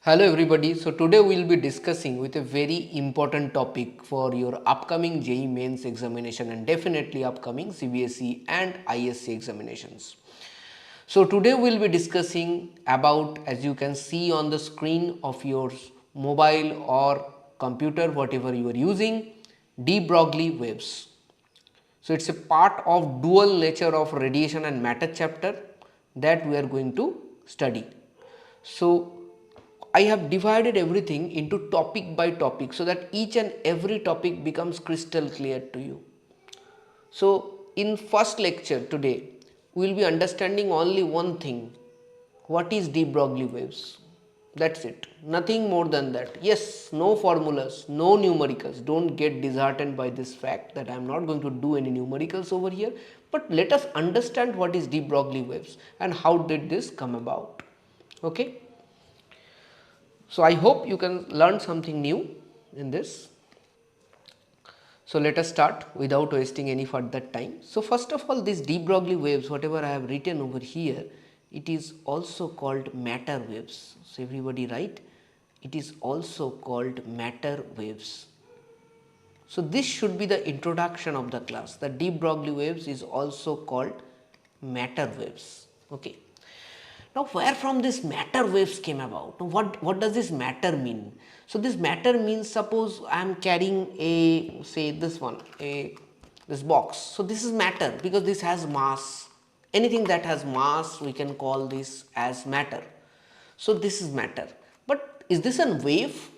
Hello everybody. So today we will be discussing with a very important topic for your upcoming JEE mains examination and definitely upcoming CBSE and ISC examinations. So today we will be discussing about, as you can see on the screen of your mobile or computer, whatever you are using, de-Broglie waves. So it's a part of dual nature of radiation and matter chapter that we are going to study. So I have divided everything into topic by topic so that each and every topic becomes crystal clear to you. So in first lecture today, we will be understanding only one thing. What is de Broglie waves? That's it. Nothing more than that. Yes, no formulas, no numericals. Don't get disheartened by this fact that I am not going to do any numericals over here. But let us understand what is de Broglie waves and how did this come about. Okay. So I hope you can learn something new in this. So let us start without wasting any further time. So first of all, these de Broglie waves, whatever I have written over here, it is also called matter waves. So everybody write, it is also called matter waves. So this should be the introduction of the class. The de Broglie waves is also called matter waves. Okay. Now where from this matter waves came about? What does this matter mean? So this matter means, suppose I am carrying a, say this one, this box. So this is matter because this has mass. Anything that has mass we can call this as matter. So this is matter. But is this a wave?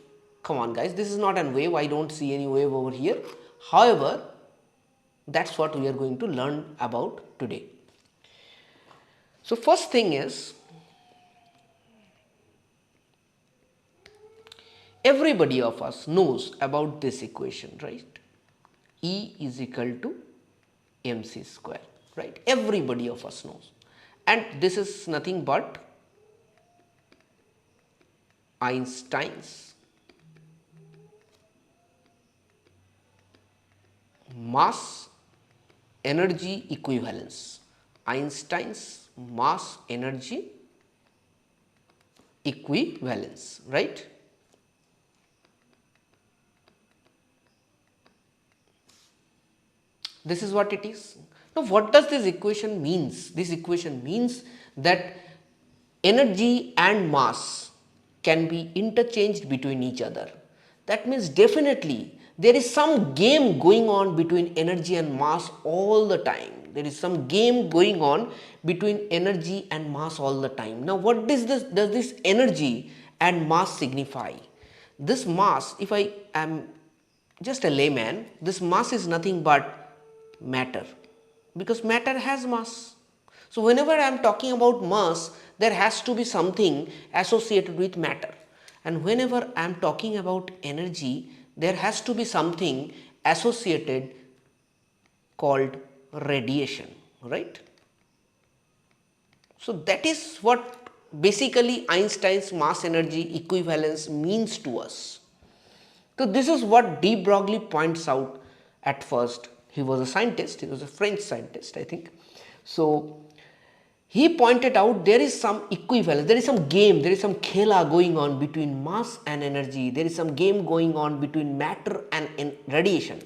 Come on guys, this is not a wave. I don't see any wave over here. However, that's what we are going to learn about today. So first thing is, everybody of us knows about this equation, right? E is equal to mc square, right? Everybody of us knows. And this is nothing but Einstein's mass energy equivalence. Einstein's mass energy equivalence, right? This is what it is. Now what does this equation means? This equation means that energy and mass can be interchanged between each other. That means definitely there is some game going on between energy and mass all the time. There is some game going on between energy and mass all the time. Now what does this energy and mass signify? This mass, if I am just a layman, this mass is nothing but matter, because matter has mass. So whenever I am talking about mass, there has to be something associated with matter, and whenever I am talking about energy, there has to be something associated called radiation, right? So that is what basically Einstein's mass energy equivalence means to us. So this is what de Broglie points out at first. He was a scientist, he was a French scientist, I think. So he pointed out there is some equivalence, there is some game, there is some khela going on between mass and energy, there is some game going on between matter and radiation.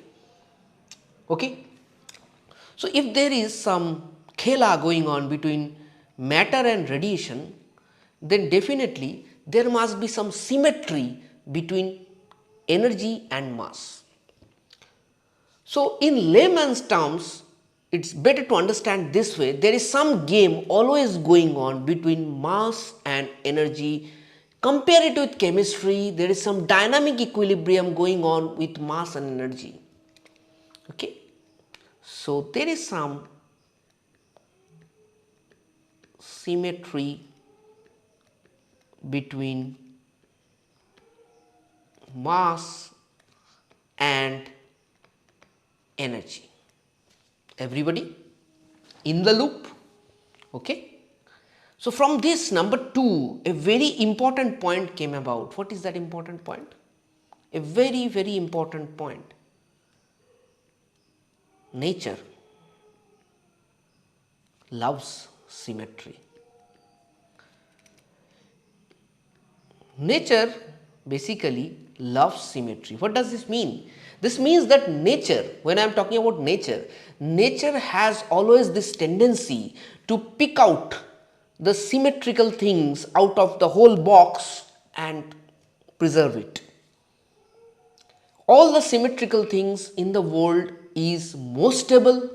Okay. So if there is some khela going on between matter and radiation, then definitely there must be some symmetry between energy and mass. So in layman's terms, it's better to understand this way. There is some game always going on between mass and energy. Compare it with chemistry, there is some dynamic equilibrium going on with mass and energy. Okay. So there is some symmetry between mass and energy. Everybody in the loop? Okay. So from this, number 2, a very important point came about. What is that important point? A very important point. Nature loves symmetry. Nature basically loves symmetry. What does this mean? This means that nature, when I am talking about nature, nature has always this tendency to pick out the symmetrical things out of the whole box and preserve it. All the symmetrical things in the world is most stable.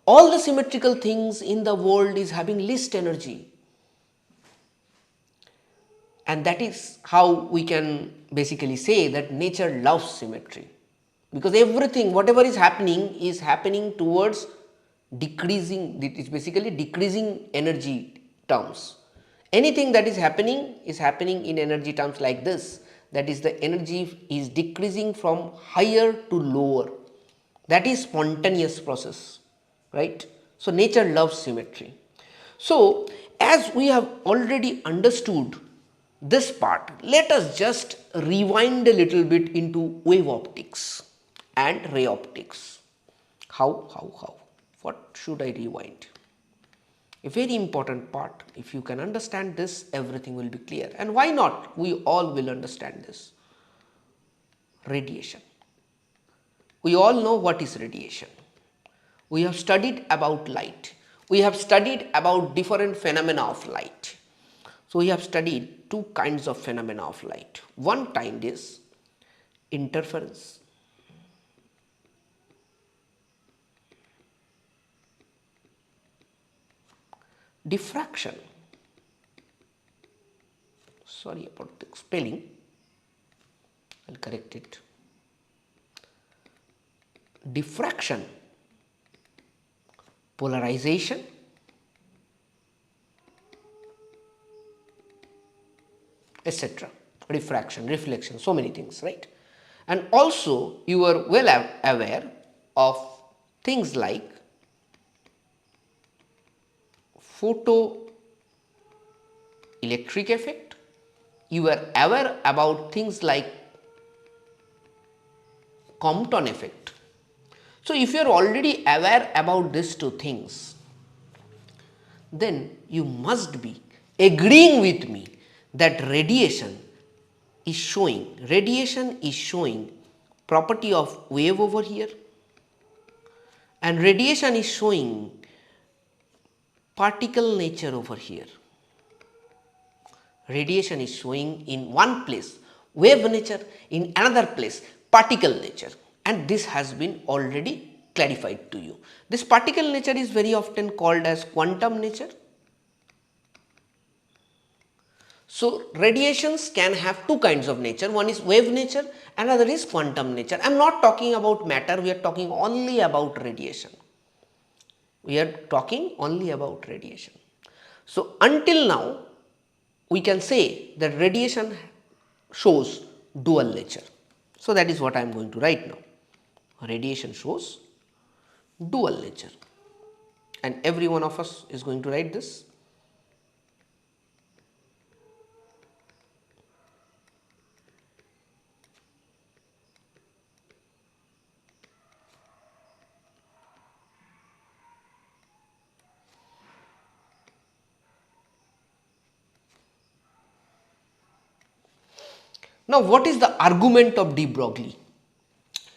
All the symmetrical things in the world is having least energy. And that is how we can basically say that nature loves symmetry, because everything, whatever is happening towards decreasing, it is basically decreasing energy terms. Anything that is happening in energy terms like this, that is, the energy is decreasing from higher to lower. That is spontaneous process, right? So nature loves symmetry. So as we have already understood this part, let us just rewind a little bit into wave optics and ray optics. How? What should I rewind? A very important part. If you can understand this, everything will be clear. And why not? We all will understand this. Radiation. We all know what is radiation. We have studied about light. We have studied about different phenomena of light. So we have studied two kinds of phenomena of light. One kind is interference. Diffraction. Sorry about the spelling. I'll correct it. Diffraction. Polarization. Etc. Refraction, reflection, so many things, right? And also you are well aware of things like photoelectric effect. You are aware about things like Compton effect. So if you are already aware about these two things, then you must be agreeing with me that radiation is showing property of wave over here, and radiation is showing particle nature over here. Radiation is showing in one place wave nature, in another place particle nature, and this has been already clarified to you. This particle nature is very often called as quantum nature. So radiations can have two kinds of nature. One is wave nature, another is quantum nature. I am not talking about matter, we are talking only about radiation. We are talking only about radiation. So until now, we can say that radiation shows dual nature. So that is what I am going to write now. Radiation shows dual nature. And every one of us is going to write this. Now, what is the argument of Debroglie?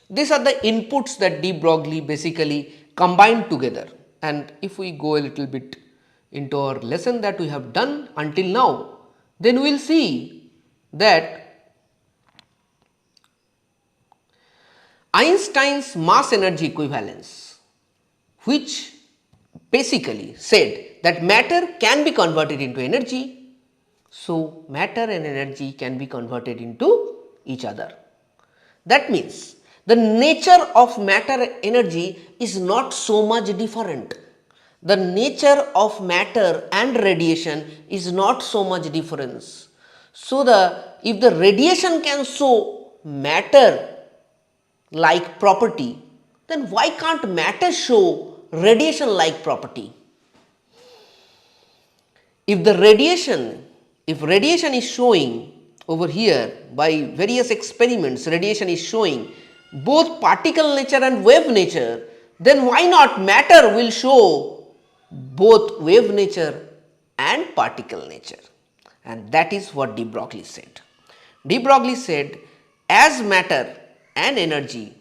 These are the inputs that Debroglie basically combined together. And if we go a little bit into our lesson that we have done until now, then we will see that Einstein's mass energy equivalence, which basically said that matter can be converted into energy. So matter and energy can be converted into each other. That means the nature of matter and energy is not so much different. The nature of matter and radiation is not so much difference. So if the radiation can show matter like property, then why can't matter show radiation like property? If radiation is showing over here by various experiments, radiation is showing both particle nature and wave nature, then why not matter will show both wave nature and particle nature? And that is what de Broglie said. De Broglie said, as matter and energy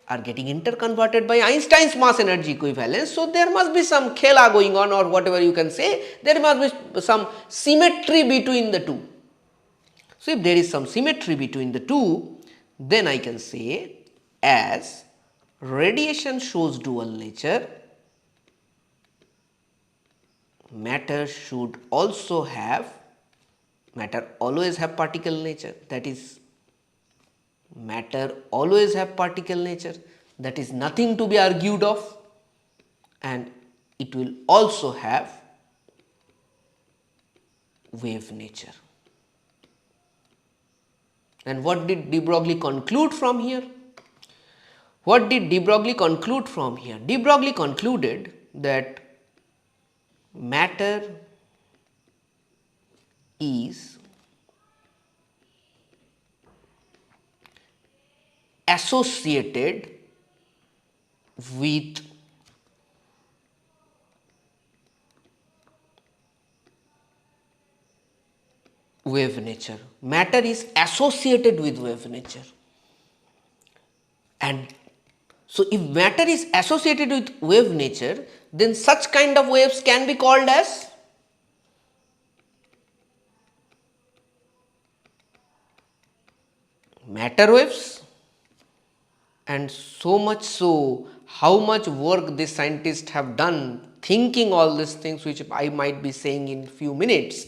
are getting interconverted by Einstein's mass energy equivalence, so there must be some khela going on, or whatever you can say, there must be some symmetry between the two. So, if there is some symmetry between the two, then I can say, as radiation shows dual nature, matter should also have, matter always have particle nature, that is, matter always have particle nature, that is nothing to be argued of, and it will also have wave nature. And what did de Broglie conclude from here? What did de Broglie conclude from here? De Broglie concluded that matter is associated with wave nature. Matter is associated with wave nature. And so, if matter is associated with wave nature, then such kind of waves can be called as matter waves. And so much so, how much work these scientists have done thinking all these things, which I might be saying in few minutes.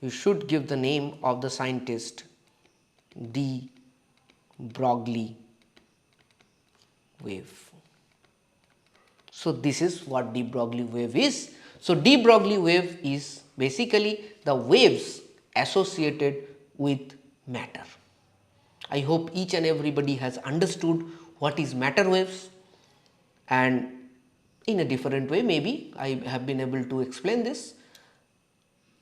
You should give the name of the scientist, de Broglie wave. So, this is what de Broglie wave is. So, de Broglie wave is basically the waves associated with matter. I hope each and everybody has understood what is matter waves, and in a different way maybe I have been able to explain this.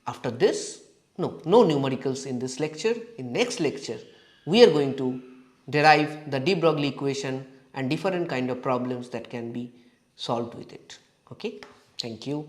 After this, no numericals in this lecture. In next lecture, we are going to derive the de Broglie equation and different kind of problems that can be solved with it. Okay, thank you.